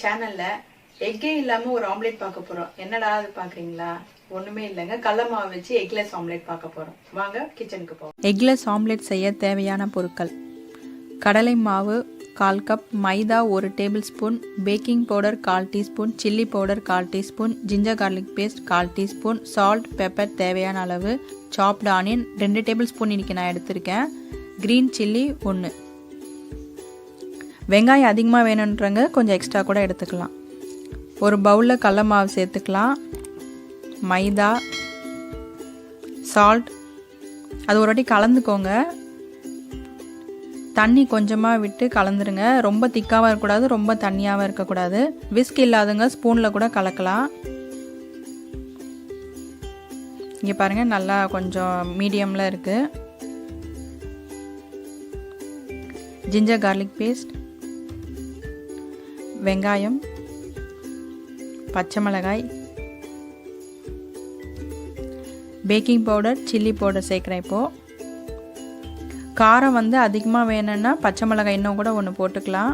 சேனல்ல எக்கே இல்லாம ஒரு ஆம்லெட் பார்க்க போறோம். என்னடா அது பாக்குறீங்களா? ஒண்ணுமே இல்லைங்க, கடலை மாவு வச்சு எக்லெஸ் ஆம்லெட் பார்க்க போறோம். வாங்க கிச்சனுக்கு போவோம். எக்லெஸ் ஆம்லெட் செய்ய தேவையான பொருட்கள்: கடலை மாவு 1/4 cup, maida 1 tablespoon, baking powder 1/4 teaspoon, chilli powder 1/4 டீஸ்பூன், ginger garlic paste 1/4 teaspoon, salt, pepper தேவையான அளவு, சாப்டு ஆனியன் 2 டேபிள் ஸ்பூன் இன்றைக்கி நான் எடுத்திருக்கேன், க்ரீன் சில்லி 1. வெங்காயம் அதிகமாக வேணுன்றங்க கொஞ்சம் எக்ஸ்ட்ரா கூட எடுத்துக்கலாம். ஒரு பவுலில் கடலை மாவு சேர்த்துக்கலாம், மைதா, சால்ட், அது ஒரு வாட்டி கலந்துக்கோங்க. தண்ணி கொஞ்சமாக விட்டு கலந்துருங்க. ரொம்ப திக்காகவும் இருக்கக்கூடாது, ரொம்ப தண்ணியாகவும் இருக்கக்கூடாது. விஸ்க் இல்லாதவங்க ஸ்பூனில் கூட கலக்கலாம். இங்கே பாருங்கள், நல்லா கொஞ்சம் மீடியமில் இருக்குது. ஜிஞ்சர் கார்லிக் பேஸ்ட், வெங்காயம், பச்சை மிளகாய், பேக்கிங் பவுடர், சில்லி பவுடர் சேர்க்குறேன். இப்போது காரம் அதிகமாக வேணும்னா பச்சை மிளகாய் இன்னும் கூட 1 போட்டுக்கலாம்.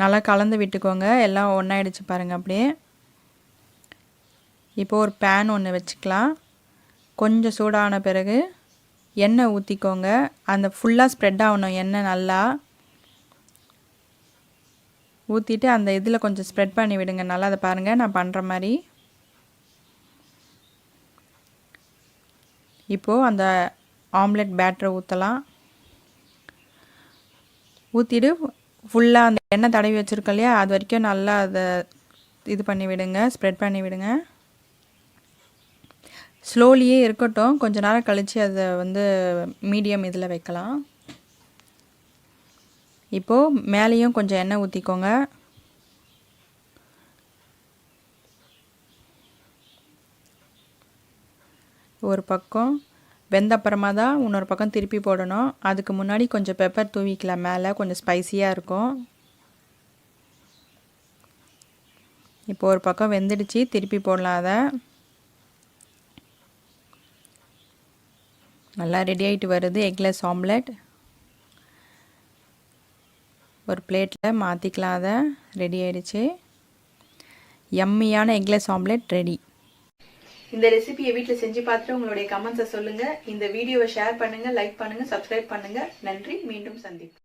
நல்லா கலந்து விட்டுக்கோங்க. எல்லாம் ஒன்றாயிடுச்சு பாருங்கள். அப்படியே இப்போது ஒரு பேன் ஒன்று வச்சுக்கலாம். கொஞ்சம் சூடான பிறகு எண்ணெய் ஊற்றிக்கோங்க. அந்த ஃபுல்லாக ஸ்ப்ரெட் ஆகணும் எண்ணெய் நல்லா. ஊற்றிட்டு அந்த இதில் கொஞ்சம் ஸ்ப்ரெட் பண்ணி விடுங்க நல்லா. அதை பாருங்கள், நான் பண்ணுற மாதிரி. இப்போது அந்த ஆம்லெட் பேட்டரை ஊற்றலாம். ஊற்றிட்டு ஃபுல்லாக அந்த எண்ணெய் தடவி வச்சுருக்கோம் இல்லையா, அது வரைக்கும் நல்லா அதை இது பண்ணி விடுங்க, ஸ்ப்ரெட் பண்ணி விடுங்க. ஸ்லோலியே இருக்கட்டும், கொஞ்ச நேரம் கழித்து அதை மீடியம் இதில் வைக்கலாம். இப்போது மேலேயும் கொஞ்சம் எண்ணெய் ஊற்றிக்கோங்க. ஒரு பக்கம் வெந்த அப்புறமா தான் இன்னொரு பக்கம் திருப்பி போடணும். அதுக்கு முன்னாடி கொஞ்சம் பெப்பர் தூவிக்கலாம் மேலே, கொஞ்சம் ஸ்பைஸியாக இருக்கும். இப்போ ஒரு பக்கம் வெந்துடுச்சு, திருப்பி போடலாம். அதை நல்லா ரெடி ஆகிட்டு வருது எக்லெஸ் ஆம்லெட். ஒரு பிளேட்டில் மாற்றிக்கலாம். அதை ரெடி ஆகிடுச்சு. யம்மியான எக்லெஸ் ஆம்லெட் ரெடி. இந்த ரெசிபியை வீட்டில் செஞ்சு பார்த்துட்டு உங்களுடைய கமெண்ட்ஸை சொல்லுங்கள். இந்த வீடியோவை ஷேர் பண்ணுங்கள், லைக் பண்ணுங்கள், சப்ஸ்கிரைப் பண்ணுங்கள். நன்றி. மீண்டும் சந்திப்போம்.